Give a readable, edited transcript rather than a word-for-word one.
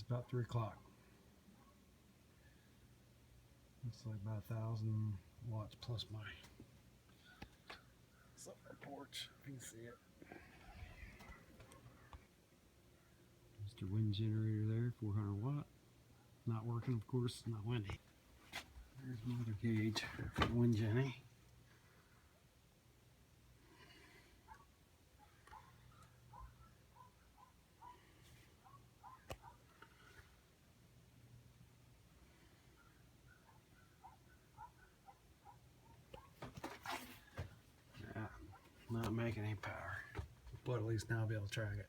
about 3 o'clock. Looks like about 1,000 watts plus my solar porch, if you can see it. Mr. Wind generator there, 400 watt. Not working, of course, it's not windy. There's my other gauge for the wind Jenny. Yeah, not making any power, but at least now I'll be able to track it.